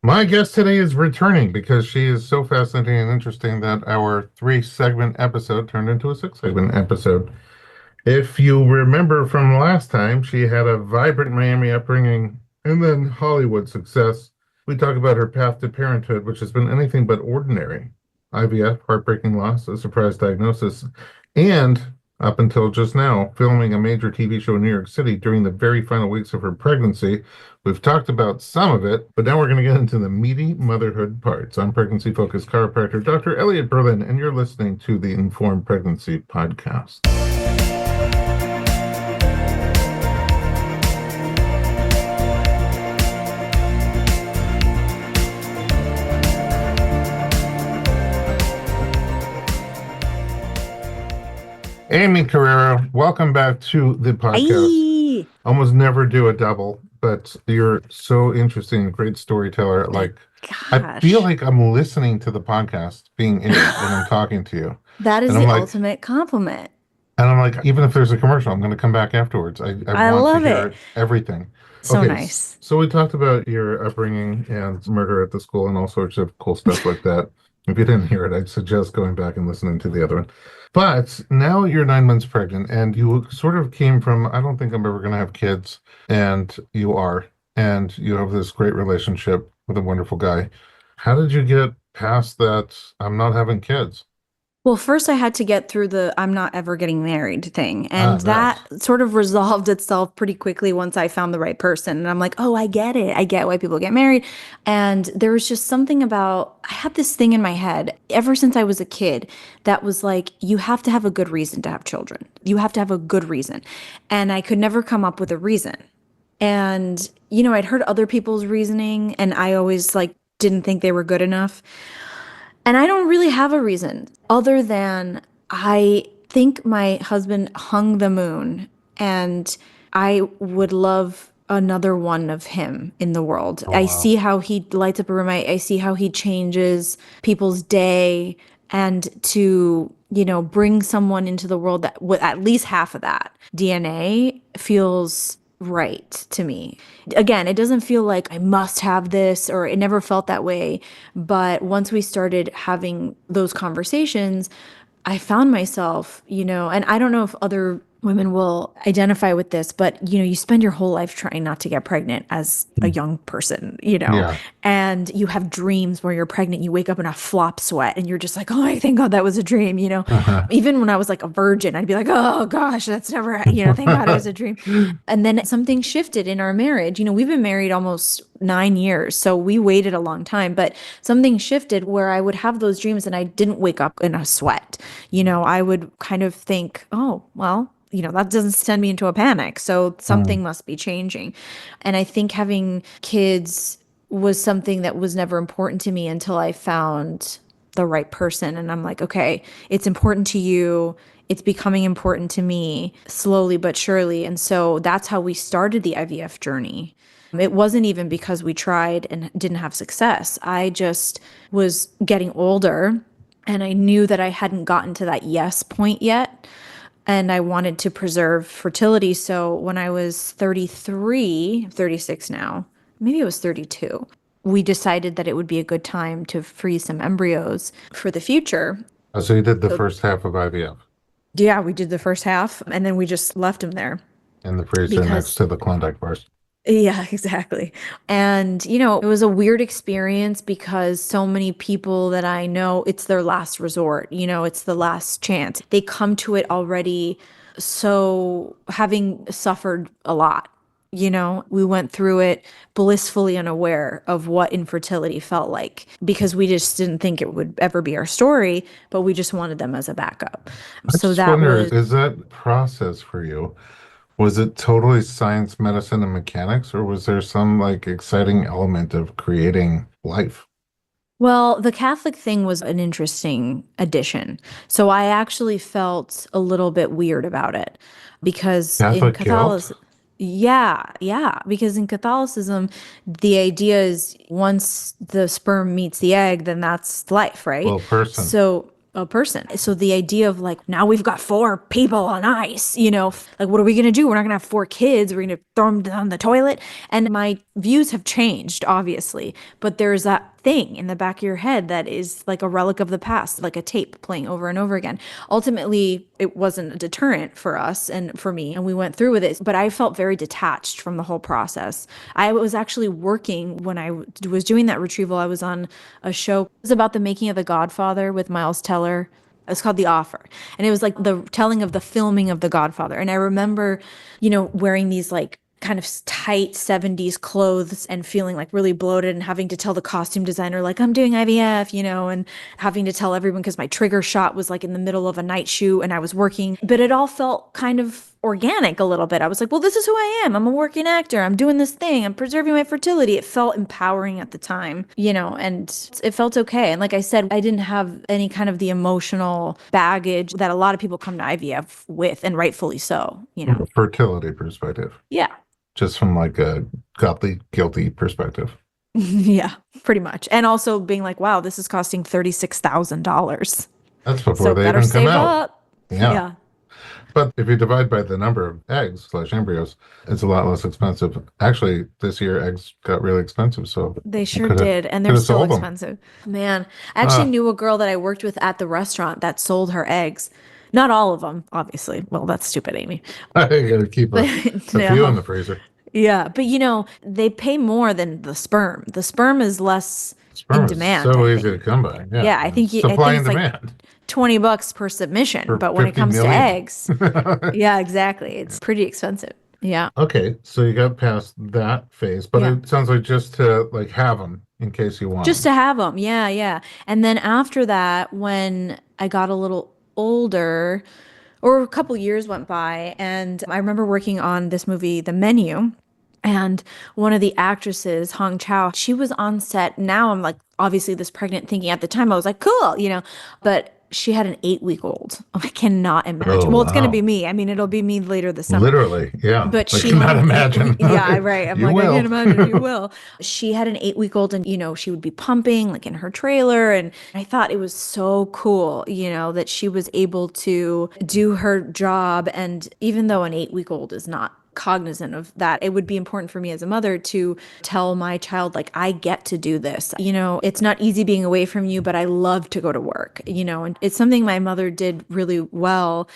My guest today is returning because she is so fascinating and interesting that our three-segment episode turned into a six-segment episode. If you remember from last time, she had a vibrant Miami upbringing and then Hollywood success. We talk about her path to parenthood, which has been anything but ordinary. IVF, heartbreaking loss, a surprise diagnosis, and up until just now, filming a major TV show in New York City during the very final weeks of her pregnancy. We've talked about some of it, but now we're going to get into the meaty motherhood parts. I'm pregnancy-focused chiropractor Dr. Elliot Berlin, and you're listening to the Informed Pregnancy Podcast. Aimee Carrero, welcome back to the podcast. Aye. Almost never do a double, but you're so interesting, great storyteller. Like, I feel like I'm listening to the podcast being in it when I'm talking to you. That is the ultimate compliment. And I'm like, even if there's a commercial, I'm going to come back afterwards. I want to hear everything. So nice. So we talked about your upbringing and murder at the school and all sorts of cool stuff like that. If you didn't hear it, I'd suggest going back and listening to the other one. But now you're 9 months pregnant, and you sort of came from, I don't think I'm ever going to have kids, and you are, and you have this great relationship with a wonderful guy. How did you get past that, I'm not having kids? Well, first I had to get through the I'm not ever getting married thing. And that sort of resolved itself pretty quickly once I found the right person. And I'm like, oh, I get it. I get why people get married. And there was just something about, I had this thing in my head ever since I was a kid that was like, you have to have a good reason to have children. You have to have a good reason. And I could never come up with a reason. And, you know, I'd heard other people's reasoning and I always didn't think they were good enough. And I don't really have a reason other than I think my husband hung the moon and I would love another one of him in the world. Oh, wow. I see how he lights up a room. I see how he changes people's day, and to, you know, bring someone into the world that with at least half of that DNA feels right to me. Again, it doesn't feel like I must have this, or it never felt that way. But once we started having those conversations, I found myself, you know, and I don't know if other women will identify with this, but, you know, you spend your whole life trying not to get pregnant as a young person, you know, and you have dreams where you're pregnant, you wake up in a flop sweat and you're just like, oh, I thank God that was a dream, you know. Even when I was like a virgin, I'd be like, oh gosh, that's never, you know, thank God it was a dream. And then something shifted in our marriage. You know, we've been married almost 9 years, so we waited a long time, but something shifted where I would have those dreams and I didn't wake up in a sweat. You know, I would kind of think, oh, well, you know, that doesn't send me into a panic. So something must be changing. And I think having kids was something that was never important to me until I found the right person. And I'm like, okay, it's important to you. It's becoming important to me slowly but surely. And so that's how we started the IVF journey. It wasn't even because we tried and didn't have success. I just was getting older and I knew that I hadn't gotten to that yes point yet. And I wanted to preserve fertility. So when I was 33, 36 now, maybe it was 32, we decided that it would be a good time to freeze some embryos for the future. Oh, so you did the first half of IVF? Yeah, we did the first half, and then we just left them there. In the freezer next to the Klondike bars. Yeah, exactly. And, you know, it was a weird experience because so many people that I know, it's their last resort, you know, it's the last chance. They come to it already so having suffered a lot. You know, we went through it blissfully unaware of what infertility felt like because we just didn't think it would ever be our story, but we just wanted them as a backup. So that wonder, is that process for you? Was it totally science, medicine, and mechanics, or was there some exciting element of creating life? Well, the Catholic thing was an interesting addition. So I actually felt a little bit weird about it because in Catholicism, because in Catholicism, the idea is once the sperm meets the egg, then that's life, right? Well, person. So a person. So the idea of like, now we've got 4 people on ice, like, what are we going to do? We're not going to have 4 kids. We're going to throw them down the toilet. And my views have changed, obviously, but there's that thing in the back of your head that is like a relic of the past, like a tape playing over and over again. Ultimately, it wasn't a deterrent for us and for me, and we went through with it, but I felt very detached from the whole process. I was actually working when I was doing that retrieval. I was on a show. It was about the making of The Godfather with Miles Teller. It's called The Offer. And it was like the telling of the filming of The Godfather. And I remember, wearing these like kind of tight 70s clothes and feeling like really bloated and having to tell the costume designer, like, I'm doing IVF, and having to tell everyone because my trigger shot was like in the middle of a night shoot and I was working. But it all felt kind of organic a little bit. I was like, well, this is who I am. I'm a working actor. I'm doing this thing. I'm preserving my fertility. It felt empowering at the time, and it felt okay. And like I said, I didn't have any kind of the emotional baggage that a lot of people come to IVF with, and rightfully so, From a fertility perspective. Yeah. Just from like a godly, guilty perspective. Yeah, pretty much. And also being like, wow, this is costing $36,000. That's before they even come out. Up. Yeah. But if you divide by the number of eggs/embryos, it's a lot less expensive. Actually, this year eggs got really expensive, so they sure did, and they're still expensive. Man, I actually knew a girl that I worked with at the restaurant that sold her eggs. Not all of them, obviously. Well, that's stupid, Aimee. I gotta keep a few in the freezer. Yeah, but they pay more than the sperm. The sperm is less in demand. So easy to come by. Yeah, I think supply and demand. Like $20 per submission, but when it comes to eggs, yeah, exactly. It's pretty expensive. Yeah. Okay, so you got past that phase, but it sounds like just to like have them in case you want. Just to have them, yeah. And then after that, when I got a little older, or a couple years went by, and I remember working on this movie, The Menu, and one of the actresses, Hong Chow, she was on set. Now I'm like, obviously this pregnant, thinking at the time, I was like, cool, but she had an 8-week-old. I cannot imagine. Well, it's going to be me. I mean, it'll be me later this summer. Literally, yeah. But I cannot imagine. Yeah, right. I'm You like, will. I can't imagine. You will. She had an 8-week-old, and she would be pumping like in her trailer, and I thought it was so cool, that she was able to do her job. And even though an 8-week-old is not cognizant of that, it would be important for me as a mother to tell my child, like, I get to do this. It's not easy being away from you, but I love to go to work, and it's something my mother did really well.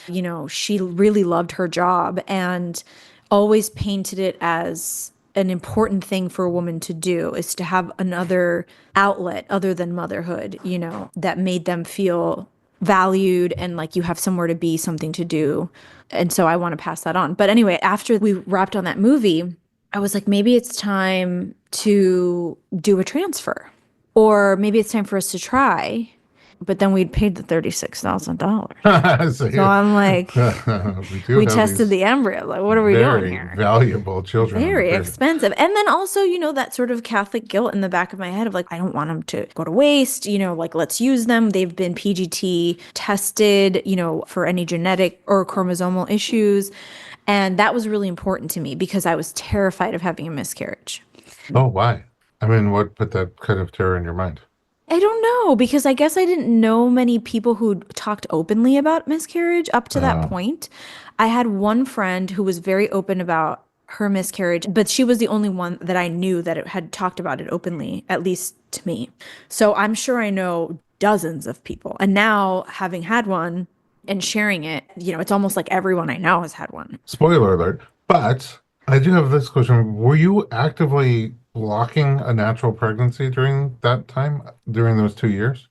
She really loved her job and always painted it as an important thing for a woman to do, is to have another outlet other than motherhood, that made them feel valued and like you have somewhere to be, something to do. And so I want to pass that on. But anyway, after we wrapped on that movie, I was like, maybe it's time to do a transfer, or maybe it's time for us to try. But then we'd paid the $36,000. So I'm like, we tested the embryo. Like, what are we doing here? Very valuable children. Very expensive. And then also, that sort of Catholic guilt in the back of my head of like, I don't want them to go to waste, like, let's use them. They've been PGT tested, for any genetic or chromosomal issues. And that was really important to me because I was terrified of having a miscarriage. Oh, why? I mean, what put that kind of terror in your mind? I don't know, because I guess I didn't know many people who talked openly about miscarriage up to that point. I had one friend who was very open about her miscarriage, but she was the only one that I knew that had talked about it openly, at least to me. So I'm sure I know dozens of people. And now, having had one and sharing it, it's almost like everyone I know has had one. Spoiler alert. But I do have this question. Were you actively blocking a natural pregnancy during that time, during those 2 years?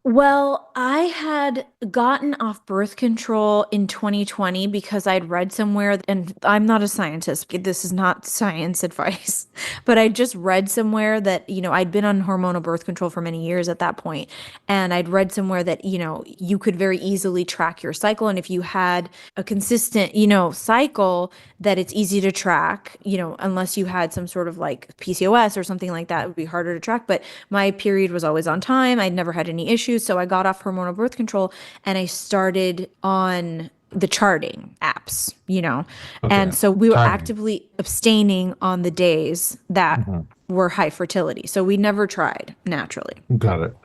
Well, I had gotten off birth control in 2020 because I'd read somewhere, and I'm not a scientist, this is not science advice, but I just read somewhere that, I'd been on hormonal birth control for many years at that point, and I'd read somewhere that, you could very easily track your cycle, and if you had a consistent, cycle, that it's easy to track, unless you had some sort of like PCOS or something like that, it would be harder to track. But my period was always on time. I'd never had any issues. So I got off hormonal birth control and I started on the charting apps, Okay. And so we were actively abstaining on the days that were high fertility. So we never tried naturally. Got it.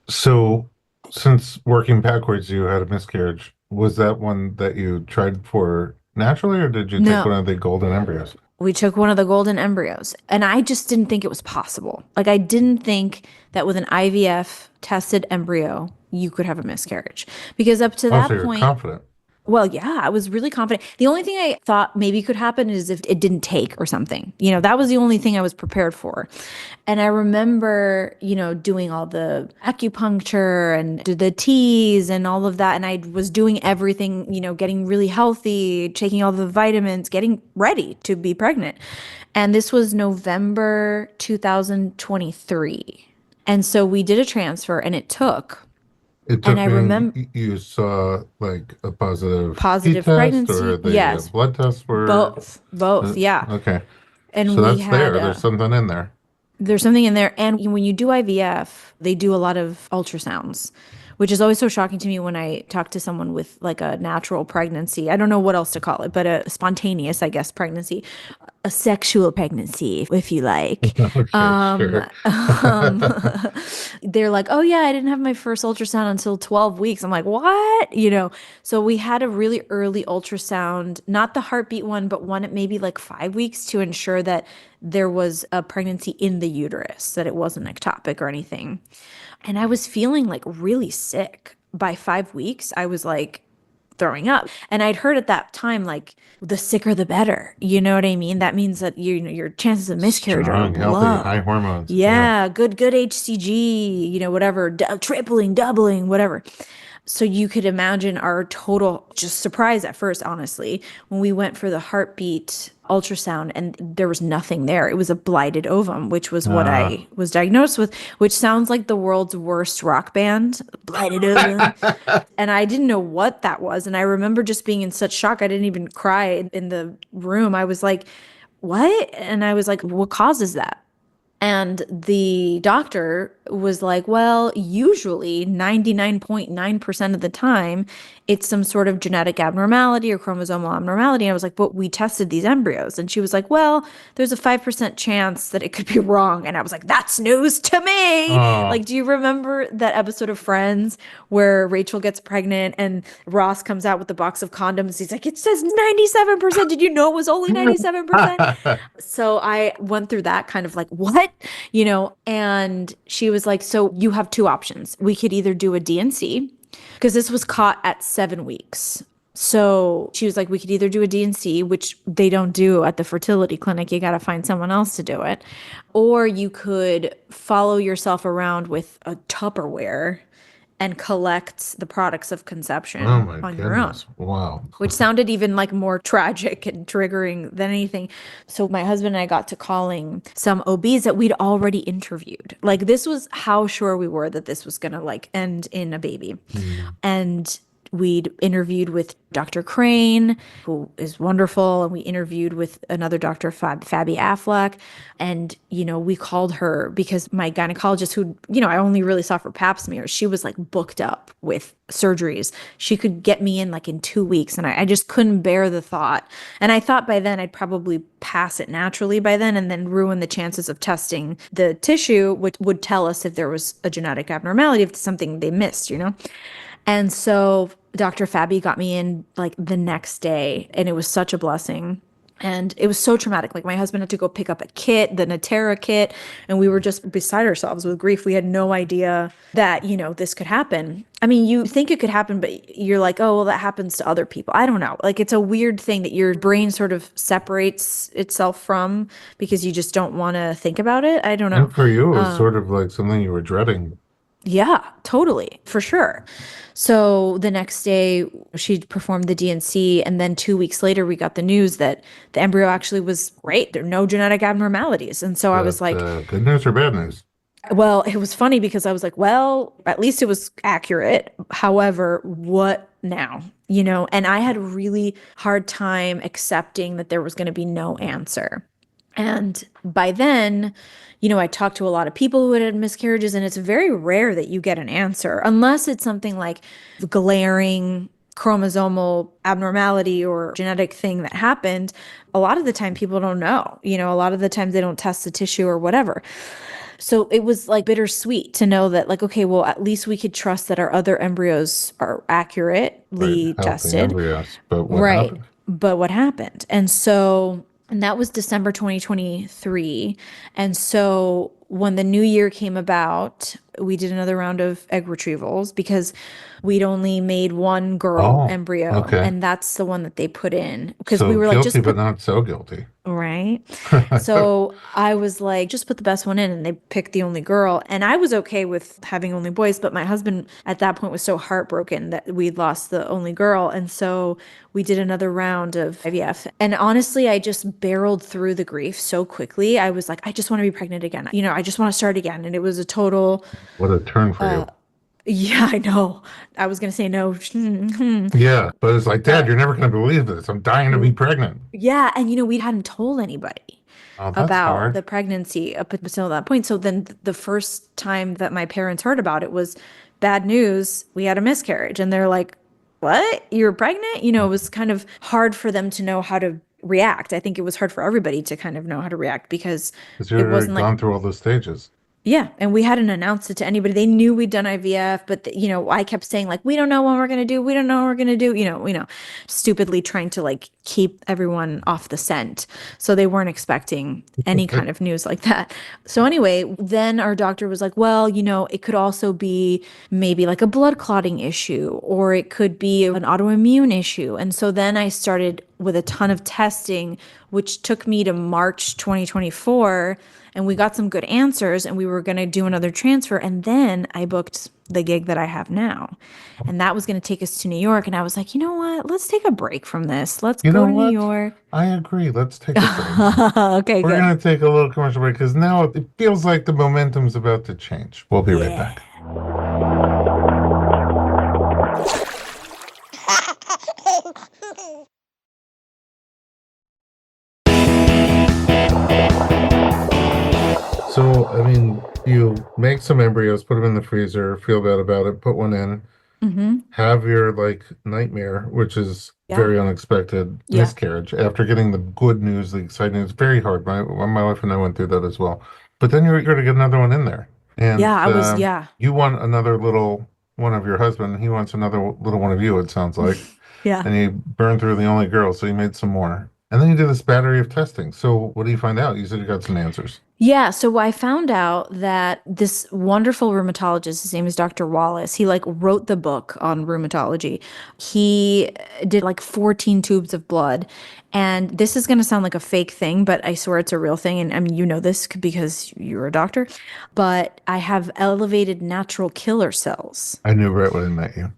So since working backwards, you had a miscarriage. Was that one that you tried for naturally, or did you take one No, of the golden embryos? we took one of the golden embryos, and I just didn't think it was possible. Like, I didn't think that with an IVF tested embryo, you could have a miscarriage. Because up to Oh, so that you're point, confident. well, yeah, I was really confident. The only thing I thought maybe could happen is if it didn't take or something. That was the only thing I was prepared for. And I remember, doing all the acupuncture and the teas and all of that. And I was doing everything, getting really healthy, taking all the vitamins, getting ready to be pregnant. And this was November 2023. And so we did a transfer and it took. It And took I me, remember you saw like a positive T positive test or pregnancy. the Yes, blood tests were, both, yeah. okay. And So we that's had there. There's something in there. there's something in there. And when you do IVF, they do a lot of ultrasounds, which is always so shocking to me when I talk to someone with like a natural pregnancy. I don't know what else to call it, but a spontaneous, I guess, pregnancy, a sexual pregnancy, if you like. Okay, sure. They're like, oh, yeah, I didn't have my first ultrasound until 12 weeks. I'm like, what? So we had a really early ultrasound, not the heartbeat one, but one at maybe like 5 weeks to ensure that there was a pregnancy in the uterus, that it wasn't ectopic or anything. And I was feeling like really sick. By 5 weeks, I was like throwing up. And I'd heard at that time, like, the sicker the better. You know what I mean? That means that your chances of miscarriage are Strong, healthy, high low. hormones. Yeah. Yeah, good HCG, whatever, tripling, doubling, whatever. So you could imagine our total just surprise at first, honestly, when we went for the heartbeat ultrasound and there was nothing there. It was a blighted ovum, which was what Uh, I was diagnosed with, which sounds like the world's worst rock band, blighted ovum. And I didn't know what that was. And I remember just being in such shock. I didn't even cry in the room. I was like, what? And I was like, what causes that? And the doctor was like, well, usually 99.9% of the time, it's some sort of genetic abnormality or chromosomal abnormality. And I was like, but we tested these embryos. And she was like, well, there's a 5% chance that it could be wrong. And I was like, that's news to me. oh, Like, do you remember that episode of Friends where Rachel gets pregnant and Ross comes out with the box of condoms? He's like, it says 97%. Did you know it was only 97%? So I went through that kind of like, what? And she was like, so you have two options. We could either do a DNC, because this was caught at 7 weeks. So she was like, we could either do a DNC, which they don't do at the fertility clinic. You got to find someone else to do it. Or you could follow yourself around with a Tupperware and collect the products of oh conception my on your own, goodness. Wow. which sounded even like more tragic and triggering than anything. So my husband and I got to calling some OBs that we'd already interviewed. Like, this was how sure we were that this was going to like end in a baby. Hmm. And we'd interviewed with Dr. Crane, who is wonderful, and we interviewed with another doctor, Fabi Affleck. And, we called her because my gynecologist, who, I only really saw for pap smears, she was like booked up with surgeries. She could get me in like in 2 weeks, and I just couldn't bear the thought. And I thought by then I'd probably pass it naturally by then and then ruin the chances of testing the tissue, which would tell us if there was a genetic abnormality, if it's something they missed. And so Dr. Fabi got me in like the next day, and it was such a blessing. And it was so traumatic. Like, my husband had to go pick up a kit, the Natera kit, and we were just beside ourselves with grief. We had no idea that, this could happen. I mean, you think it could happen, but you're like, oh, well, that happens to other people. I don't know. Like, it's a weird thing that your brain sort of separates itself from because you just don't want to think about it. I don't know. And for you, it was sort of like something you were dreading. Yeah, totally, for sure. So the next day, she performed the DNC, and then 2 weeks later, we got the news that the embryo actually was great. There are no genetic abnormalities. And so I was That like, good news or bad news? well, it was funny because I was like, well, at least it was accurate. However, what now? And I had a really hard time accepting that there was going to be no answer. And by then, I talked to a lot of people who had miscarriages, and it's very rare that you get an answer unless it's something like glaring chromosomal abnormality or genetic thing that happened. A lot of the time, people don't know. A lot of the times they don't test the tissue or whatever. So it was like bittersweet to know that, like, okay, well, at least we could trust that our other embryos are Right. accurately Healthy tested. embryos. But what Right. happened? But what happened? And that was December 2023. And so when the new year came about, we did another round of egg retrievals because we'd only made one girl Oh, embryo, okay. and that's the one that they put in because we So were like, guilty, just but put. not so guilty. Right. So I was like, just put the best one in, and they picked the only girl. And I was okay with having only boys, but my husband at that point was so heartbroken that we'd lost the only girl. And so we did another round of IVF. And honestly, I just barreled through the grief so quickly. I was like, I just want to be pregnant again. I just want to start again. And it was a total, What a turn for you. yeah, I know. I was going to say no. Yeah, but it's like, Dad, But you're never going to believe this. I'm dying to be pregnant. yeah. And, we hadn't told anybody Oh, that's about hard. the pregnancy up until that point. So then the first time that my parents heard about it was bad news. We had a miscarriage. And they're like, what? You're pregnant? It was kind of hard for them to know how to react. I think it was hard for everybody to kind of know how to react because Because it you've already wasn't like, gone through all the stages. yeah, and we hadn't announced it to anybody. They knew we'd done IVF, but I kept saying like, we don't know when we're gonna do. We don't know what we're gonna do. Stupidly trying to like keep everyone off the scent, so they weren't expecting any kind of news like that. So anyway, then our doctor was like, well, it could also be maybe like a blood clotting issue, or it could be an autoimmune issue. And so then I started with a ton of testing, which took me to March 2024. And we got some good answers, and we were going to do another transfer. And then I booked the gig that I have now. And that was going to take us to New York. And I was like, you know what? Let's take a break from this. Let's You go know to New what? York. I agree. Let's take a break. Okay, We're good. going to take a little commercial break because now it feels like the momentum's about to change. We'll be right Yeah. back. So, I mean, you make some embryos, put them in the freezer, feel bad about it, put one in, Mm-hmm. have your like nightmare, which is Yeah. very unexpected Yeah. miscarriage. After getting the good news, the exciting news, very hard. My wife and I went through that as well. But then you're going to get another one in there, and Yeah. Yeah. you want another little one of your husband. He wants another little one of you. It sounds like, Yeah. and you burned through the only girl, so you made some more. And then you did this battery of testing. So what do you find out? You said you got some answers. Yeah, so I found out that this wonderful rheumatologist, his name is Dr. Wallace, he like wrote the book on rheumatology. He did like 14 tubes of blood. And this is going to sound like a fake thing, but I swear it's a real thing. And I mean, you know this because you're a doctor, but I have elevated natural killer cells. I knew right when I met you.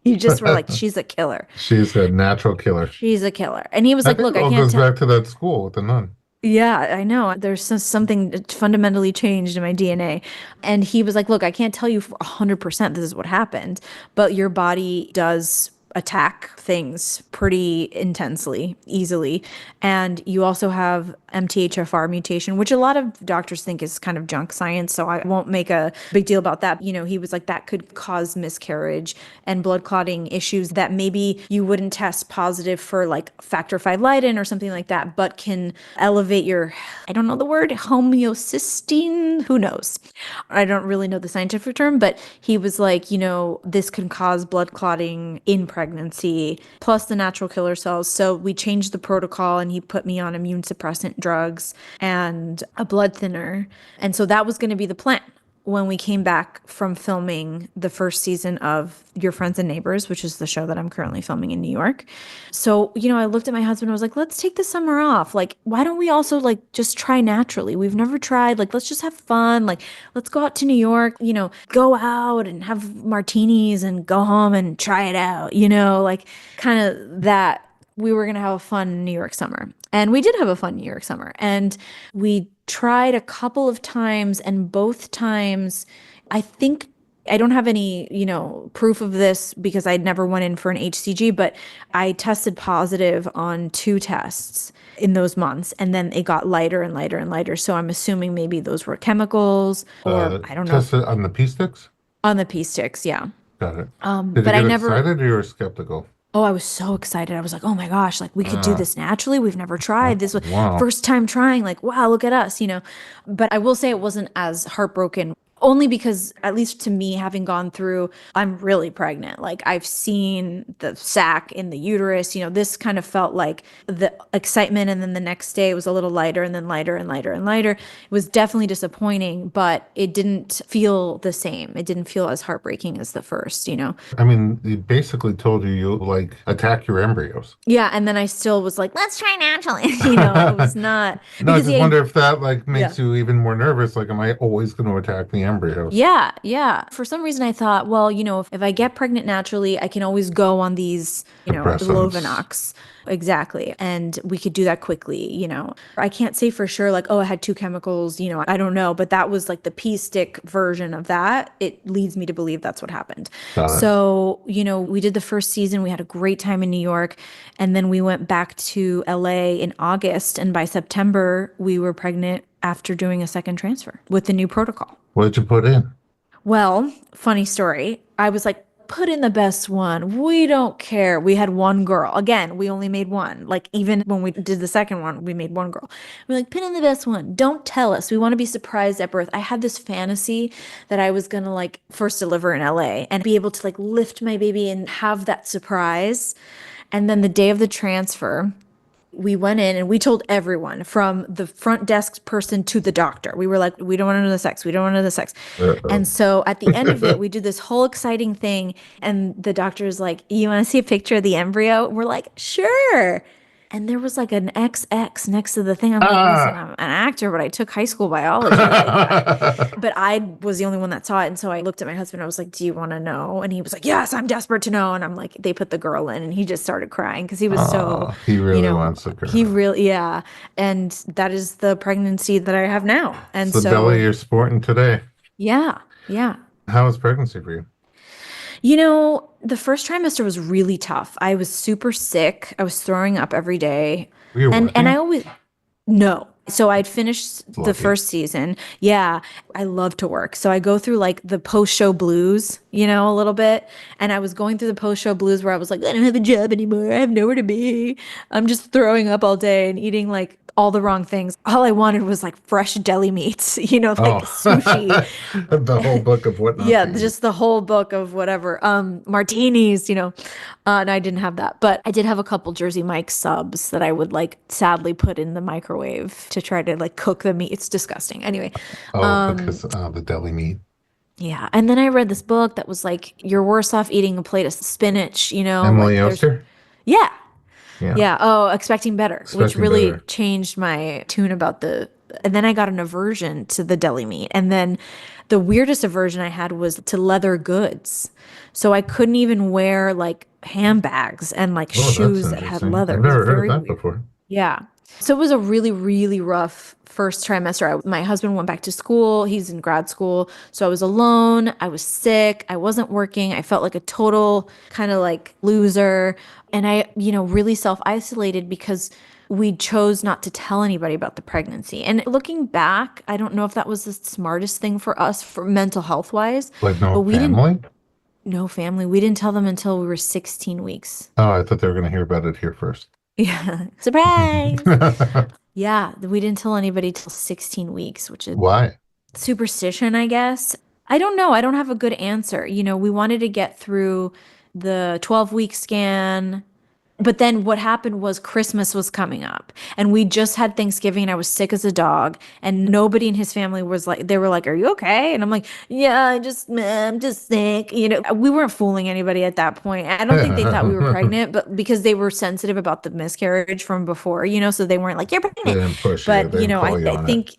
You just were like, she's a killer. She's a natural killer. She's a killer. And he was I like, think look, it I all can't goes tell. back to that school with the nun. Yeah, I know. There's something that fundamentally changed in my DNA. And he was like, look, I can't tell you for 100% this is what happened, but your body does attack things pretty intensely, easily. And you also have MTHFR mutation, which a lot of doctors think is kind of junk science. So I won't make a big deal about that. He was like, that could cause miscarriage and blood clotting issues that maybe you wouldn't test positive for, like factor V Leiden or something like that, but can elevate your, I don't know the word, homeocysteine. Who knows? I don't really know the scientific term, but he was like, this can cause blood clotting in pregnancy, plus the natural killer cells. So we changed the protocol, and he put me on immune suppressant drugs and a blood thinner. And so that was going to be the plan when we came back from filming the first season of Your Friends and Neighbors, which is the show that I'm currently filming in New York. So, I looked at my husband and I was like, let's take the summer off. Like, why don't we also like just try naturally? We've never tried. Like, let's just have fun. Like, let's go out to New York, go out and have martinis and go home and try it out, like kind of that. We were going to have a fun New York summer. And we did have a fun New York summer. And we tried a couple of times, and both times, I think I don't have any, proof of this because I never went in for an HCG, but I tested positive on 2 tests in those months, and then it got lighter and lighter and lighter. So I'm assuming maybe those were chemicals, or I don't know, Tested on the pea sticks? on the pee sticks. Yeah. Got it. Did you But I get never. excited or you were skeptical? Oh, I was so excited. I was like, oh my gosh, like we could do Uh, this naturally. We've never tried. This was wow. first time trying. Like, wow, look at us, you know. But I will say it wasn't as heartbroken, only because, at least to me, having gone through, I'm really pregnant. Like, I've seen the sac in the uterus. You know, this kind of felt like the excitement. And then the next day it was a little lighter and then lighter and lighter and lighter. It was definitely disappointing, but it didn't feel the same. It didn't feel as heartbreaking as the first, you know. I mean, they basically told you you like attack your embryos. Yeah, and then I still was like, let's try naturally. You know, it was not No, I because just wonder if that like yeah. makes you even more nervous. Like, am I always going to attack the embryos? Yeah, yeah. For some reason, I thought, well, you know, if I get pregnant naturally, I can always go on these, you know, Depressants. Lovenox. Exactly. And we could do that quickly, you know. I can't say for sure, like, oh, I had two chemicals, you know, I don't know. But that was like the pea stick version of that. It leads me to believe that's what happened. Got it. So, you know, we did the first season. We had a great time in New York. And then we went back to LA in August. And by September, we were pregnant after doing a second transfer with the new protocol. What did you put in? Well, funny story. I was like, put in the best one. We don't care. We had one girl. Again, we only made one. Like, even when we did the second one, we made one girl. We're like, put in the best one. Don't tell us. We want to be surprised at birth. I had this fantasy that I was going to like first deliver in LA and be able to like lift my baby and have that surprise. And then the day of the transfer, we went in and we told everyone from the front desk person to the doctor. We were like, we don't want to know the sex. We don't want to know the sex. Uh-oh. And so at the end of it, we did this whole exciting thing. And the doctor is like, you want to see a picture of the embryo? We're like, sure. And there was like an XX next to the thing. I'm like, listen, Ah! I'm an actor, but I took high school biology. Like, but I was the only one that saw it. And so I looked at my husband. I was like, do you want to know? And he was like, yes, I'm desperate to know. And I'm like, they put the girl in and he just started crying because he was so, Oh, he you really know, wants a he girl. really, yeah. And that is the pregnancy that I have now. It's And the belly so, you're sporting today. yeah, yeah. How was pregnancy for you? You know, the first trimester was really tough. I was super sick. I was throwing up every day. Were you And I working? always no. So I'd finished the Lucky. first season. Yeah, I love to work. So I go through like the post-show blues, you know, a little bit. And I was going through the post-show blues where I was like, I don't have a job anymore. I have nowhere to be. I'm just throwing up all day and eating like all the wrong things. All I wanted was like fresh deli meats, you know, like Oh, sushi. the whole book of what not Yeah, to eat. just the whole book of whatever. Martinis, you know. And I didn't have that. But I did have a couple Jersey Mike subs that I would like sadly put in the microwave to try to like cook the meat. It's disgusting. Anyway, Oh, because the deli meat. yeah. And then I read this book that was like, you're worse off eating a plate of spinach, you know, Emily like there's, Oster? yeah. Yeah, Yeah. Oh, expecting better, which expecting really better. changed my tune about the. And then I got an aversion to the deli meat. And then the weirdest aversion I had was to leather goods. So I couldn't even wear like handbags and like Oh, that's shoes that had interesting. leather. I've It was never heard of very that weird. before. Yeah. So it was a really, really rough first trimester. My husband went back to school. He's in grad school. So I was alone. I was sick. I wasn't working. I felt like a total kind of like loser. And I, you know, really self isolated because we chose not to tell anybody about the pregnancy. And looking back, I don't know if that was the smartest thing for us for mental health wise, Like but no we didn't, family? no family. We didn't tell them until we were 16 weeks. Oh, I thought they were going to hear about it here first. Yeah. Surprise. Yeah, we didn't tell anybody till 16 weeks, which is Why? superstition, I guess. I don't know. I don't have a good answer. You know, we wanted to get through the 12-week scan, but then what happened was Christmas was coming up and we just had Thanksgiving and I was sick as a dog and nobody in his family was like, they were like, are you okay? And I'm like, yeah, I'm just sick. You know, we weren't fooling anybody at that point. I don't think they thought we were They pregnant, but because they were sensitive about the miscarriage from before, you know, so they weren't like, you're pregnant. didn't push you. But, They you didn't know, call you I on it. think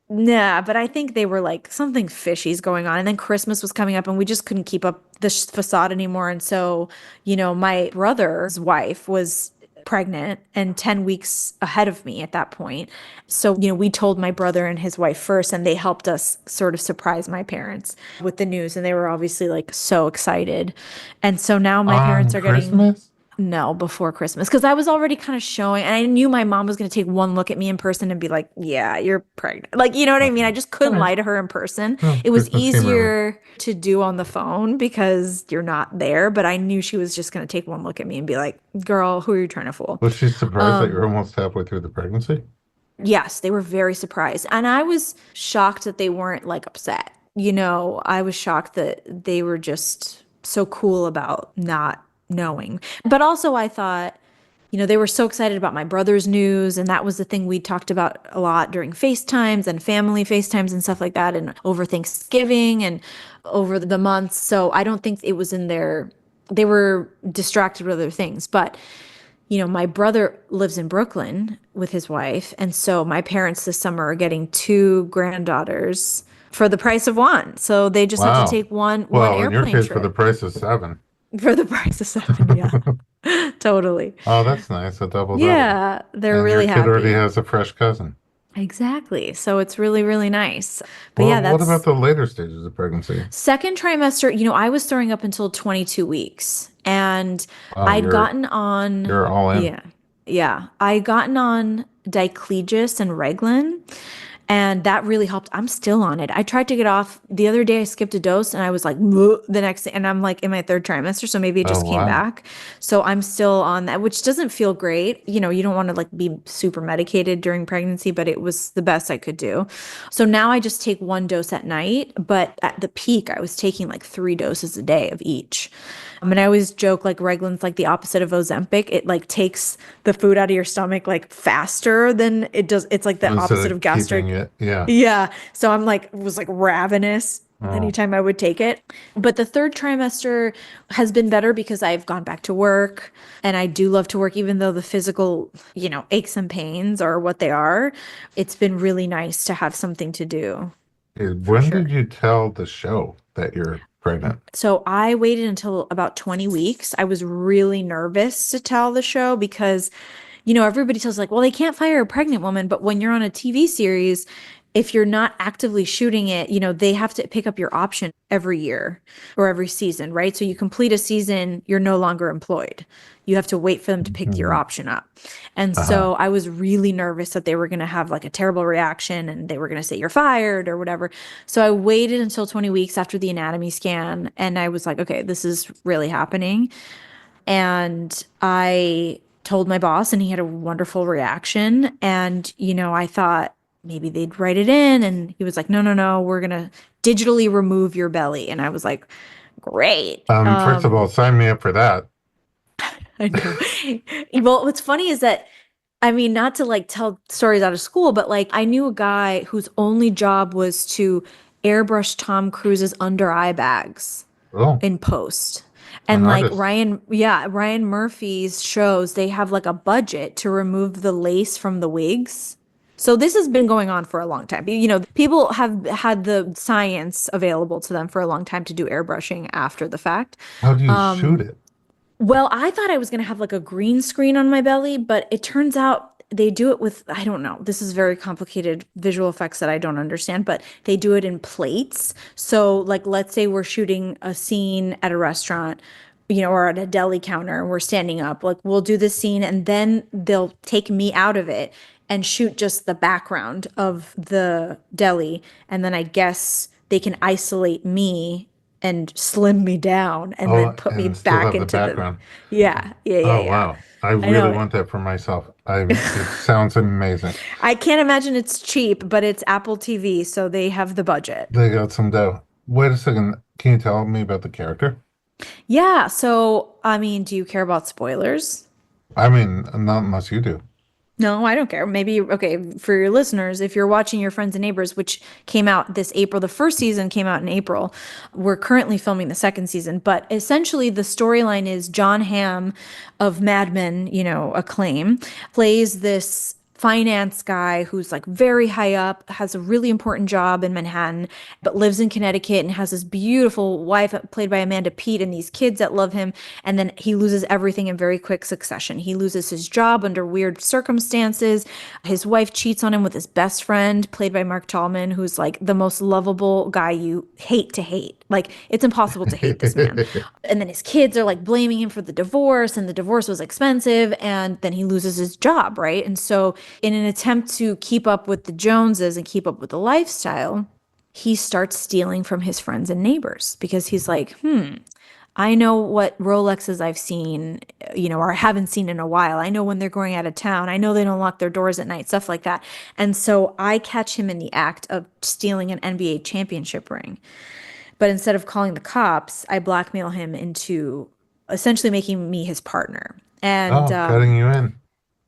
nah, but I think they were like something fishy's going on. And then Christmas was coming up and we just couldn't keep up the facade anymore. And so, you know, my brother's wife was pregnant and 10 weeks ahead of me at that point. So, you know, we told my brother and his wife first, and they helped us sort of surprise my parents with the news. And they were obviously like so excited. And so now my On parents are getting, Christmas? No, before Christmas. Because I was already kind of showing, and I knew my mom was going to take one look at me in person and be like, yeah, you're pregnant. Like, you know what I mean? I Okay. just All couldn't right. lie to her in person. Well, It was Christmas came early. easier to do on the phone because you're not there. But I knew she was just going to take one look at me and be like, girl, who are you trying to fool? Was she surprised that you're almost halfway through the pregnancy? Yes, they were very surprised. And I was shocked that they weren't like upset. I was shocked that they were just so cool about not knowing. But also, I thought, they were so excited about my brother's news. And that was the thing we talked about a lot during FaceTimes and family FaceTimes and stuff like that, and over Thanksgiving and over the months. So I don't think it was in their, they were distracted with other things. But my brother lives in Brooklyn with his wife. And so my parents this summer are getting two granddaughters for the price of one. So they just have to Wow. take one Well, in your airplane case, for the trip price of seven. for the price of seven. Yeah, totally. Oh, that's nice. A double double. Yeah, they're And your really kid already happy. has a fresh cousin. Exactly. So it's really, really nice. But Well, yeah, what about that's the later stages of pregnancy? second trimester. I was throwing up until 22 weeks and Oh, I'd you're gotten on, you're all in. yeah, yeah, I gotten on diclegis and Reglan. And that really helped. I'm still on it. I tried to get off the other day. I skipped a dose and I was like, "Bleh," the next day. And I'm like in my third trimester. So maybe it Oh, just came wow. back. So I'm still on that, which doesn't feel great. You don't want to like be super medicated during pregnancy, but it was the best I could do. So now I just take one dose at night. But at the peak, I was taking like 3 doses a day of each. I mean, I always joke like Reglan's like the opposite of Ozempic. It like takes the food out of your stomach like faster than it does. It's like the Instead opposite of of keeping gastric. it, yeah. Yeah. So I'm like, was like ravenous Oh, anytime I would take it. But the third trimester has been better because I've gone back to work and I do love to work, even though the physical, aches and pains are what they are. It's been really nice to have something to do for when did sure. you tell the show that you're pregnant? So I waited until about 20 weeks. I was really nervous to tell the show because, everybody tells like, well, they can't fire a pregnant woman. But when you're on a TV series, if you're not actively shooting it, they have to pick up your option every year or every season, right? So you complete a season, you're no longer employed. You have to wait for them to pick your Mhm. option up. And Uh-huh. so I was really nervous that they were going to have like a terrible reaction and they were going to say you're fired or whatever. So I waited until 20 weeks after the anatomy scan and I was like, okay, this is really happening. And I told my boss, and he had a wonderful reaction. And, I thought maybe they'd write it in. And he was like, no, no, no, we're going to digitally remove your belly. And I was like, great. First of all, sign me up for that. I know. Well, what's funny is that, I mean, not to like tell stories out of school, but like I knew a guy whose only job was to airbrush Tom Cruise's under eye bags Oh, in post. an And like artist. Ryan Murphy's shows, they have like a budget to remove the lace from the wigs. So this has been going on for a long time. People have had the science available to them for a long time to do airbrushing after the fact. How do you shoot it? Well, I thought I was going to have like a green screen on my belly, but it turns out they do it with, I don't know. This is very complicated visual effects that I don't understand, but they do it in plates. So, like, let's say we're shooting a scene at a restaurant, or at a deli counter and we're standing up. Like, we'll do this scene and then they'll take me out of it and shoot just the background of the deli. And then I guess they can isolate me and slim me down and then Oh, put me and still back have the into the, background. yeah, yeah, yeah, Oh, yeah. wow. I I really know. want that for myself. It sounds amazing. I can't imagine it's cheap, but it's Apple TV, so they have the budget. They got some dough. Wait a second. Can you tell me about the character? Yeah, so I mean, do you care about spoilers? I mean, not unless you do. No, I don't care. Maybe, okay, for your listeners, if you're watching Your Friends and Neighbors, which came out this April, the first season came out in April. We're currently filming the second season, but essentially the storyline is John Hamm of Mad Men, acclaim, plays this finance guy who's like very high up, has a really important job in Manhattan, but lives in Connecticut and has this beautiful wife played by Amanda Peet and these kids that love him. And then he loses everything in very quick succession. He loses his job under weird circumstances. His wife cheats on him with his best friend, played by Mark Tallman, who's like the most lovable guy you hate to hate. Like, it's impossible to hate this man. And then his kids are like blaming him for the divorce, and the divorce was expensive. And then he loses his job, right? And so, in an attempt to keep up with the Joneses and keep up with the lifestyle, he starts stealing from his friends and neighbors because he's like, I know what Rolexes I've seen, or haven't seen in a while. I know when they're going out of town. I know they don't lock their doors at night, stuff like that. And so I catch him in the act of stealing an NBA championship ring. But instead of calling the cops, I blackmail him into essentially making me his partner. And Oh, cutting you in.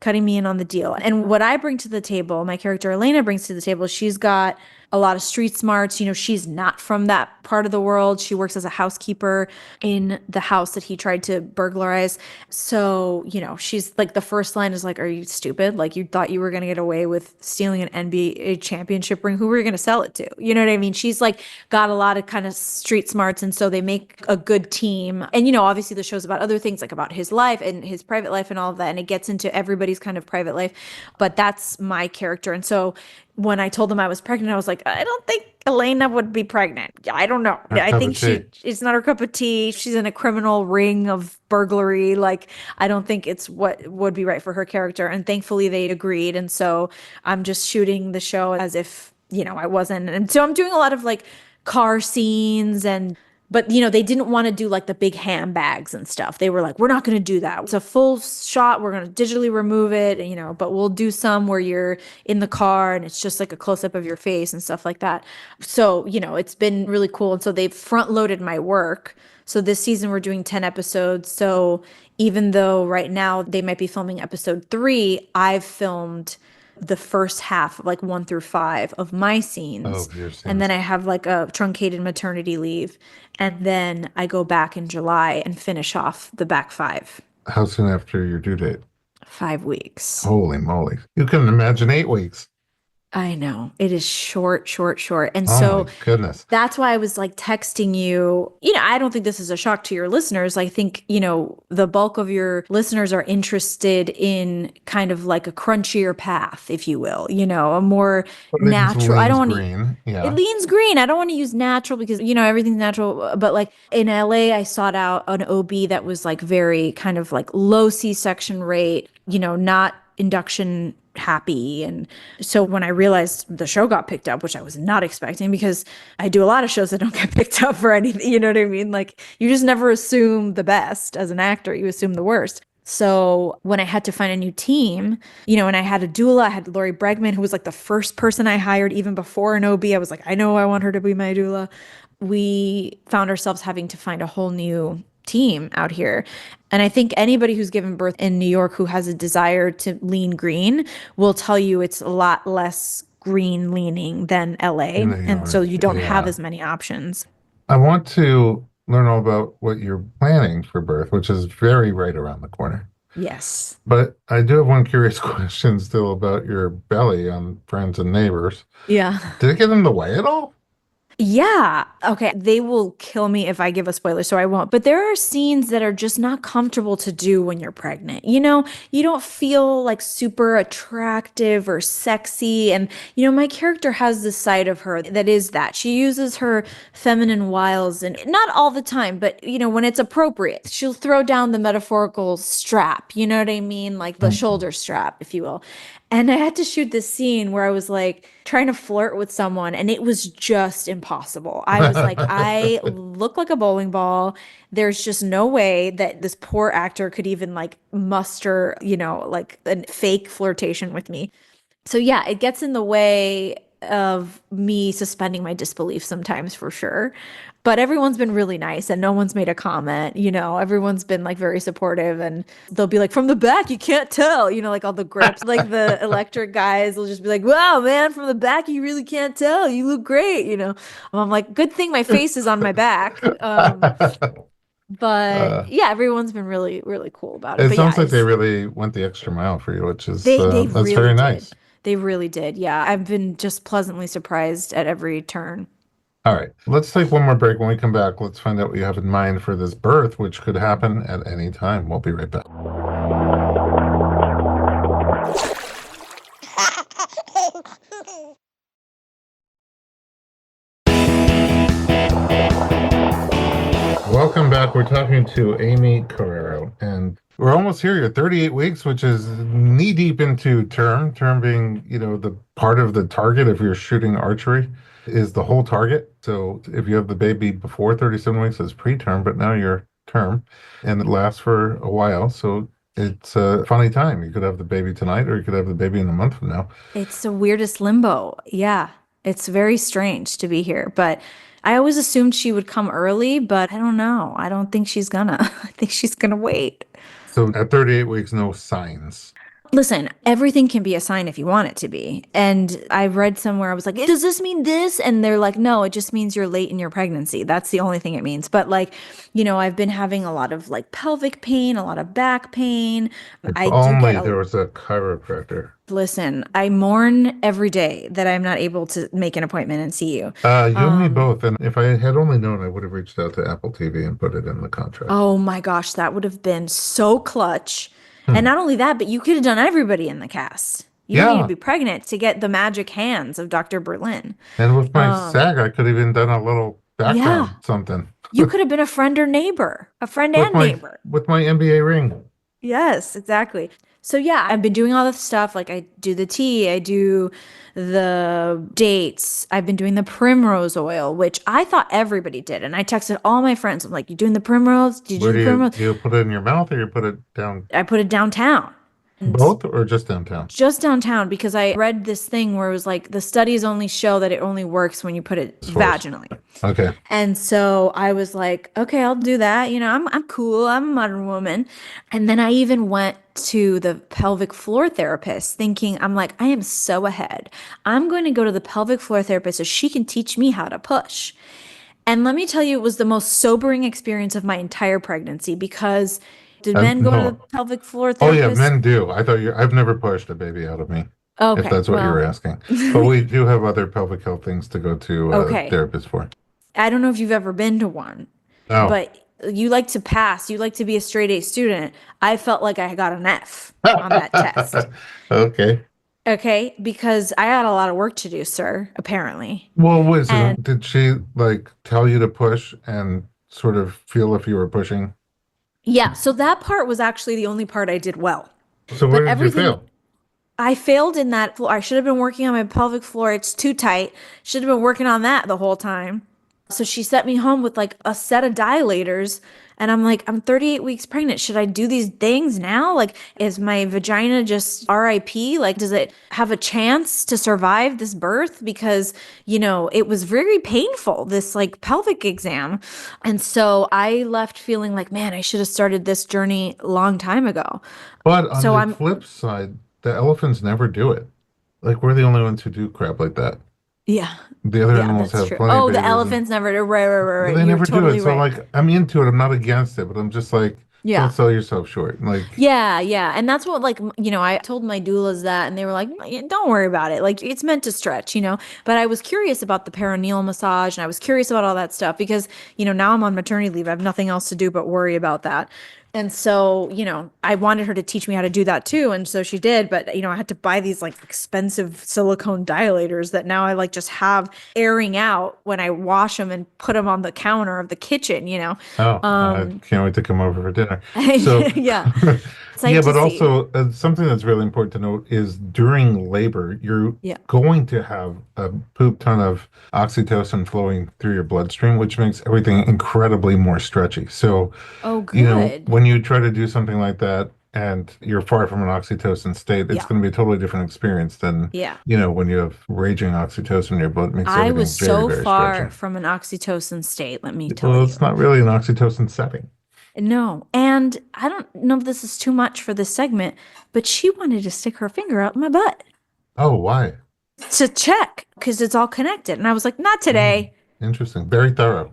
cutting me in on the deal. And what I bring to the table, my character Elena brings to the table, she's got a lot of street smarts. She's not from that part of the world. She works as a housekeeper in the house that he tried to burglarize. So, she's like, the first line is like, are you stupid? Like, you thought you were going to get away with stealing an NBA championship ring? Who were you going to sell it to? You know what I mean? She's like got a lot of kind of street smarts. And so they make a good team. And, obviously the show's about other things, like about his life and his private life and all of that. And it gets into everybody's kind of private life. But that's my character. And so when I told them I was pregnant, I was like, I don't think Elena would be pregnant. I don't know. Her I cup think of tea. it's not her cup of tea. She's in a criminal ring of burglary. Like, I don't think it's what would be right for her character. And thankfully they agreed. And so I'm just shooting the show as if, I wasn't. And so I'm doing a lot of like car scenes but they didn't want to do like the big handbags and stuff. They were like, we're not going to do that. It's a full shot. We're going to digitally remove it, but we'll do some where you're in the car and it's just like a close up of your face and stuff like that. So, it's been really cool. And so they've front loaded my work. So this season we're doing 10 episodes. So even though right now they might be filming episode 3, I've filmed the first half, like 1 through 5 of my scenes. Oh, your And then sins. I have like a truncated maternity leave. And then I go back in July and finish off the back 5. How soon after your due date? 5 weeks. Holy moly. You couldn't imagine 8 weeks. I know. It is short, short, short. And Oh my so goodness. that's why I was like texting you. I don't think this is a shock to your listeners. I think, the bulk of your listeners are interested in kind of like a crunchier path, if you will, a more But it natural. I leans don't want to. green. It Yeah. leans green. I don't want to use natural because, everything's natural. But like in LA, I sought out an OB that was like very kind of like low C-section rate, not induction happy. And so when I realized the show got picked up, which I was not expecting because I do a lot of shows that don't get picked up for anything, you know what I mean? Like, you just never assume the best as an actor, you assume the worst. So when I had to find a new team, and I had a doula, I had Lori Bregman, who was like the first person I hired even before an OB. I was like, I know I want her to be my doula. We found ourselves having to find a whole new team out here. And I think anybody who's given birth in New York who has a desire to lean green will tell you it's a lot less green leaning than LA. In New And so York. you don't have Yeah. as many options. I want to learn all about what you're planning for birth, which is very right around the corner. Yes. But I do have one curious question still about your belly on Friends and Neighbors. Yeah. Did it get in the way at all? Yeah. Okay. They will kill me if I give a spoiler, so I won't. But there are scenes that are just not comfortable to do when you're pregnant. You don't feel like super attractive or sexy. And, my character has this side of her that is that. She uses her feminine wiles, and not all the time, but, when it's appropriate, she'll throw down the metaphorical strap. You know what I mean? Like the shoulder strap, if you will. And I had to shoot this scene where I was like trying to flirt with someone and it was just impossible. I was like, I look like a bowling ball. There's just no way that this poor actor could even like muster, like a fake flirtation with me. So yeah, it gets in the way of me suspending my disbelief sometimes for sure. But everyone's been really nice and no one's made a comment. Everyone's been like very supportive and they'll be like, from the back, you can't tell, like all the grips, like the electric guys will just be like, wow, man, from the back, you really can't tell. You look great. And I'm like, good thing my face is on my back. But Uh, yeah, everyone's been really, really cool about it. it But yeah, sounds like they really went the extra mile for you, which is they that's really very did. nice. They really did. Yeah, I've been just pleasantly surprised at every turn. All right, let's take one more break. When we come back, let's find out what you have in mind for this birth, which could happen at any time. We'll be right back. Welcome back. We're talking to Aimee Carrero, and we're almost here. You're 38 weeks, which is knee deep into term. Term being, the part of the target if you're shooting archery is the whole target. So if you have the baby before 37 weeks, it's preterm, but now you're term, and it lasts for a while. So it's a funny time. You could have the baby tonight, or you could have the baby in a month from now. It's the weirdest limbo. Yeah, it's very strange to be here. But I always assumed she would come early, but I don't know. I don't think she's gonna. I think she's gonna wait. So at 38 weeks, no signs. Listen, everything can be a sign if you want it to be. And I read somewhere, I was like, does this mean this? And they're like, no, it just means you're late in your pregnancy. That's the only thing it means. But like, I've been having a lot of like pelvic pain, a lot of back pain. If I do get only a, there was a chiropractor. listen, I mourn every day that I'm not able to make an appointment and see you. You and me both. And if I had only known, I would have reached out to Apple TV and put it in the contract. Oh my gosh, that would have been so clutch. And Hmm. not only that, but you could have done everybody in the cast. You don't need to Yeah. be pregnant to get the magic hands of Dr. Berlin. And with my SAG, I could have even done a little Yeah, background something you could have been a friend or neighbor, a friend with and my neighbor. with my NBA ring. Yes, exactly. So yeah, I've been doing all this stuff. Like I do the tea, I do the dates, I've been doing the primrose oil, which I thought everybody did. And I texted all my friends. I'm like, you doing the primrose? Did you Where do the primrose? do you put it in your mouth or you put it down I put it downtown. And both or just downtown? just downtown because I read this thing where it was like the studies only show that it only works when you put it Source. vaginally. Okay. And so I was like, okay, I'll do that. I'm cool. I'm a modern woman. And then I even went to the pelvic floor therapist thinking, I'm like, I am so ahead. I'm going to go to the pelvic floor therapist so she can teach me how to push. And let me tell you, it was the most sobering experience of my entire pregnancy because did men go to the No. pelvic floor Oh yeah, therapist? men do. I've never pushed a baby out of me, if Okay, that's what you were well, asking. But we do have other pelvic health things to go to okay. therapists for. I don't know if you've ever been to one, No. but you like to pass, you like to be a straight A student. I felt like I got an F on that test. Okay. Okay, because I had a lot of work to do, sir, apparently. Well, wait a And second. Did she like tell you to push and sort of feel if you were pushing? yeah, so that part was actually the only part I did well. So But where did you everything fail? I failed in that floor. I should have been working on my pelvic floor. It's too tight. Should have been working on that the whole time. So she sent me home with like a set of dilators. And I'm like, I'm 38 weeks pregnant. Should I do these things now? Like, is my vagina just RIP? Like, does it have a chance to survive this birth? Because, it was very painful, this like pelvic exam. And so I left feeling like, man, I should have started this journey a long time ago. But on So the I'm, flip side, the elephants never do it. Like we're the only ones who do crap like that. yeah. The other Yeah, animals that's have true. plenty of Oh, the babies and elephants never do. Right, right, right, right. they You're never do it. totally So right. like I'm into it. I'm not against it, but I'm just like, don't Yeah. sell yourself short. Like, Yeah, yeah. And that's what, like, I told my doulas that, and they were like, "Yeah, don't worry about it. Like, it's meant to stretch. But I was curious about the perineal massage, and I was curious about all that stuff because, now I'm on maternity leave. I have nothing else to do but worry about that. And so, I wanted her to teach me how to do that too. And so she did. But, I had to buy these like expensive silicone dilators that now I like just have airing out when I wash them and put them on the counter of the kitchen. oh, I Um, can't wait to come over for dinner. So, yeah. yeah, Sight to but see. also something that's really important to note is during labor, you're Yeah. going to have a poop ton of oxytocin flowing through your bloodstream, which makes everything incredibly more stretchy. So, Oh, good. when you try to do something like that and you're far from an oxytocin state, it's Yeah. going to be a totally different experience than, Yeah. when you have raging oxytocin in your blood. It makes I was everything very, so very stretchy. far from an oxytocin state, let me tell Well, it's you. not really an oxytocin setting. No. And I don't know if this is too much for this segment, but she wanted to stick her finger out my butt Oh, why? to check because it's all connected. And I was like, not Mm, today. interesting. Very thorough.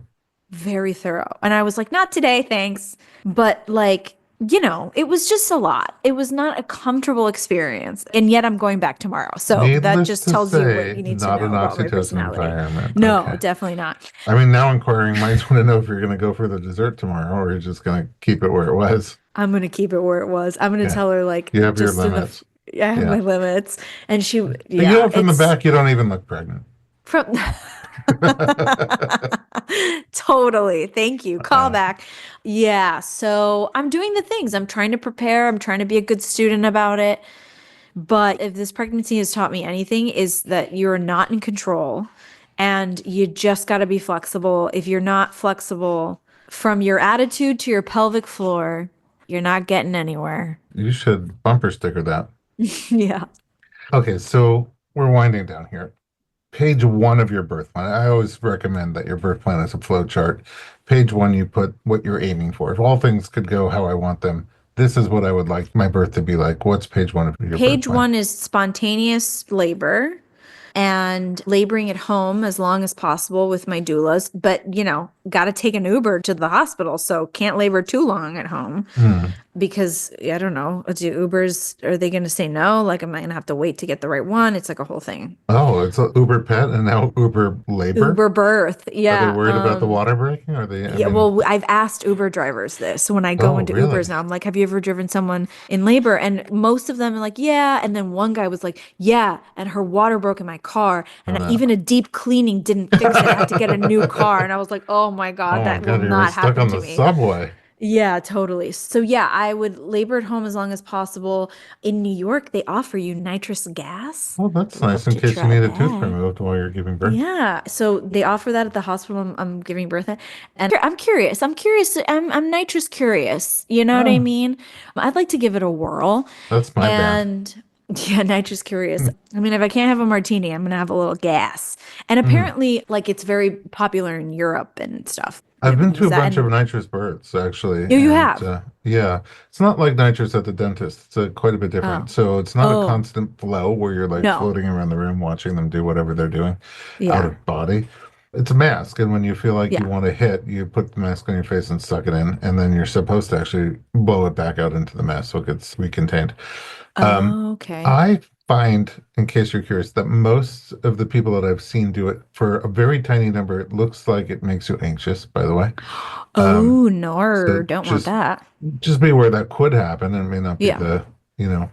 very thorough. And I was like, not today, thanks. But like, you know, it was just a lot. It was not a comfortable experience. And yet I'm going back tomorrow. So that Needless just to tells you what say, you need to not an know about my oxytocin personality. environment. No, Okay. definitely not. I mean, now inquiring minds want to know if you're going to go for the dessert tomorrow or you're just going to keep it where it was. I'm gonna keep it where it was. I'm gonna Yeah. tell her like You have your just in the limits. I have Yeah. my limits. And she You yeah, know, from the it's back, you don't even look pregnant. from totally. Thank you. Call Uh, back. Yeah, so I'm doing the things. I'm trying to prepare. I'm trying to be a good student about it. But if this pregnancy has taught me anything, is that you're not in control and you just got to be flexible. If you're not flexible from your attitude to your pelvic floor, you're not getting anywhere. you should bumper sticker that. Yeah. Okay, so we're winding down here. Page one of your birth plan. I always recommend that your birth plan is a flow chart. Page one, you put what you're aiming for. If all things could go how I want them, this is what I would like my birth to be like. What's page one of your birth Page plan? one is spontaneous labor and laboring at home as long as possible with my doulas. But, you know, got to take an Uber to the hospital. So can't labor too long at home Hmm. because I don't know. Do Ubers, are they going to say no? Like, am I going to have to wait to get the right one? It's like a whole thing. Oh, it's a Uber pet and now Uber labor. Uber birth. Are they Yeah. worried about the water breaking? Are they, I Yeah, mean, well, I've asked Uber drivers this. So when I go oh, into really? Ubers now, I'm like, have you ever driven someone in labor? And most of them are like, yeah. And then one guy was like, yeah. And her water broke in my car. Oh, And no. even a deep cleaning didn't fix it. I had to get a new car. And I was like, oh my God, Oh my that will God, you were not stuck happen on to the me. subway. Yeah, totally. So yeah, I would labor at home as long as possible. In New York, they offer you nitrous gas. Well, that's nice Love in to case you try need a tooth that. removed while you're giving birth. Yeah, so they offer that at the hospital I'm giving birth at, and I'm curious. I'm curious. I'm nitrous curious. You know what I Oh, mean? I'd like to give it a whirl, that's my band. and yeah, nitrous curious. I mean, if I can't have a martini, I'm gonna have a little gas. And Mm. apparently, like it's very popular in Europe and stuff. I've been to Was a that bunch of and nitrous births actually, you and have? yeah, it's not like nitrous at the dentist. It's quite a bit different. Oh, So it's not a oh constant flow where you're like no, floating around the room watching them do whatever they're doing out yeah, of body. It's a mask, and when you feel like you yeah. want to hit, you put the mask on your face and suck it in, and then you're supposed to actually blow it back out into the mask so it gets recontained. Um, Okay. I find, in case you're curious, that most of the people that I've seen do it for a very tiny number, it looks like it makes you anxious, by the way. Um, Oh no, so don't want that. just be aware that could happen and may not be Yeah. the, you know,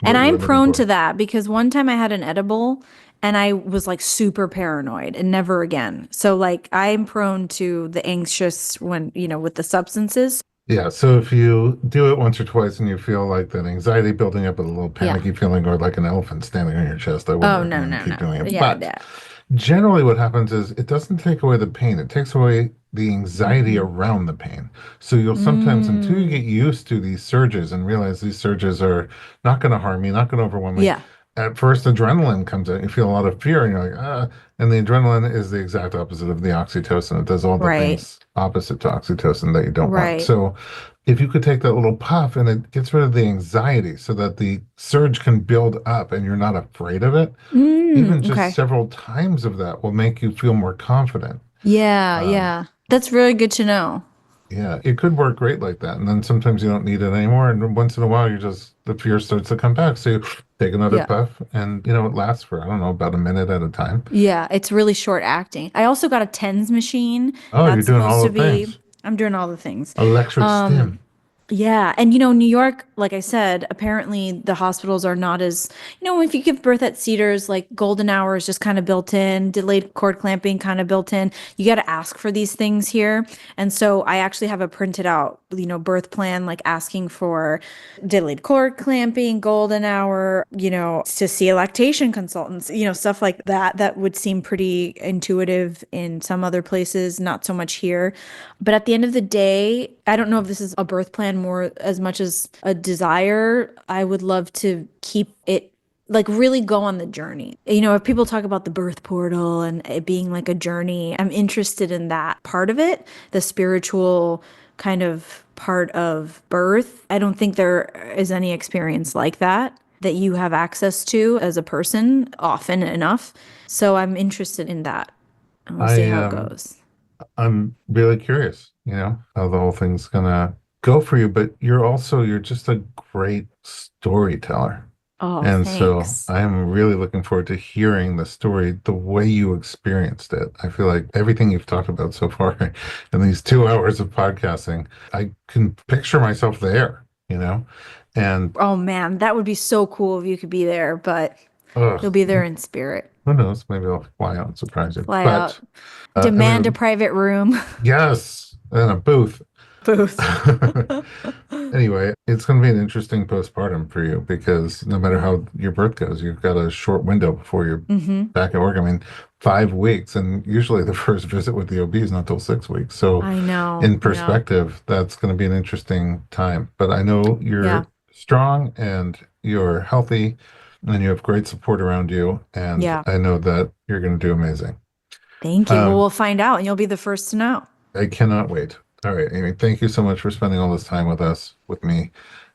And what you I'm were looking prone for. to that because one time I had an edible and I was like super paranoid and never again. So like I'm prone to the anxious when, you know, with the substances. Yeah, so if you do it once or twice and you feel like that anxiety building up with a little Yeah. panicky feeling or like an elephant standing on your chest, I wouldn't Oh no, recommend no, keep no. doing it. Yeah, But yeah. generally, what happens is it doesn't take away the pain, it takes away the anxiety Hmm. around the pain. So you'll sometimes, until you get Mm. used to these surges and realize these surges are not going to harm you, not going to overwhelm you, Yeah. at first adrenaline comes in, you feel a lot of fear, and you're like, ah. And the adrenaline is the exact opposite of the oxytocin. It does all the Right. things opposite to oxytocin that you don't want. Right. So if you could take that little puff and it gets rid of the anxiety so that the surge can build up and you're not afraid of it, even just Okay. several times of that will make you feel more confident. Yeah, Um, yeah. That's really good to know. yeah, it could work great like that. And then sometimes you don't need it anymore. And once in a while, the fear starts to come back. So you take another Yeah. puff and, you know, it lasts for, I don't know, about a minute at a time. Yeah, it's really short acting. I also got a TENS machine. Oh, you're That's doing supposed all to the be, things. I'm doing all the things. Electric Um, stim. Yeah. And, you know, New York, like I said, apparently the hospitals are not as, you know, if you give birth at Cedars, like golden hour is just kind of built in, delayed cord clamping kind of built in. You got to ask for these things here. And so I actually have a printed out, you know, birth plan, like asking for delayed cord clamping, golden hour, you know, to see a lactation consultants, you know, stuff like that. That would seem pretty intuitive in some other places, not so much here. But at the end of the day, I don't know if this is a birth plan more as much as a desire. I would love to keep it like really go on the journey. You know, if people talk about the birth portal and it being like a journey, I'm interested in that part of it, the spiritual kind of part of birth. I don't think there is any experience like that that you have access to as a person often enough. So I'm interested in that. And we'll see I how it goes. I'm really curious, how the whole thing's gonna go for you, but you're just a great storyteller. Oh, And so thanks. I am really looking forward to hearing the story, the way you experienced it. I feel like everything you've talked about so far in these 2 hours of podcasting, I can picture myself there. And Oh man, that would be so cool if you could be there, but ugh, you'll be there in spirit. who knows? Maybe I'll fly out and surprise you. Fly But out, demand a anyway, private room, yes, in a booth. booth. Anyway, it's going to be an interesting postpartum for you because no matter Yeah. how your birth goes, you've got a short window before you're Mm-hmm. back at work. I mean, 5 weeks, and usually the first visit with the OB is not till 6 weeks. So, I know. in Yeah. perspective, that's going to be an interesting time. But I know Yeah. you're strong and you're healthy and you have great support around you. And Yeah. I know that you're going to do amazing. Thank you. Well, Um, we'll find out and you'll be the first to know. I cannot wait. All right, Amy, thank you so much for spending all this time with us, with me,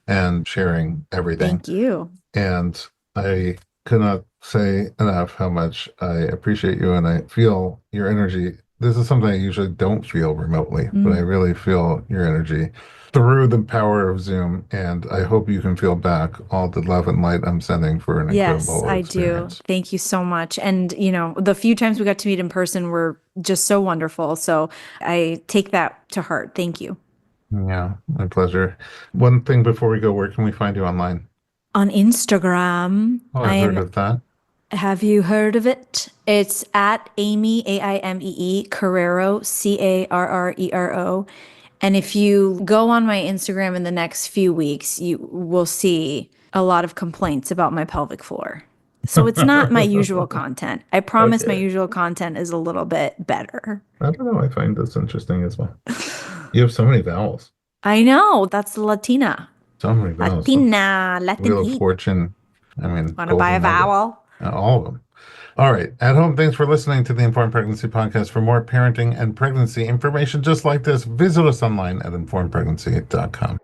and sharing everything. Thank you. And I cannot say enough how much I appreciate you and I feel your energy. This is something I usually don't feel remotely, but I Mm. really feel your energy through the power of Zoom. And I hope you can feel back all the love and light I'm sending for an Yes, incredible I do. experience. Thank you so much. And, the few times we got to meet in person were just so wonderful. So I take that to heart. Thank you. Yeah, my pleasure. One thing before we go, where can we find you online? On Instagram, Oh, I I've heard am, of that. have you heard of it? It's at Aimee, Aimee, Carrero, Carrero. And if you go on my Instagram in the next few weeks, you will see a lot of complaints about my pelvic floor. So it's not my usual content. I promise my Okay. usual content is a little bit better. I don't know. I find this interesting as well. You have so many vowels. I know, that's the Latina. So many vowels. Latina, Latin Wheel of heat. Fortune. I mean, Want to buy a golden nugget. vowel? All of them. All right. At home, thanks for listening to the Informed Pregnancy Podcast. For more parenting and pregnancy information just like this, visit us online at informedpregnancy.com.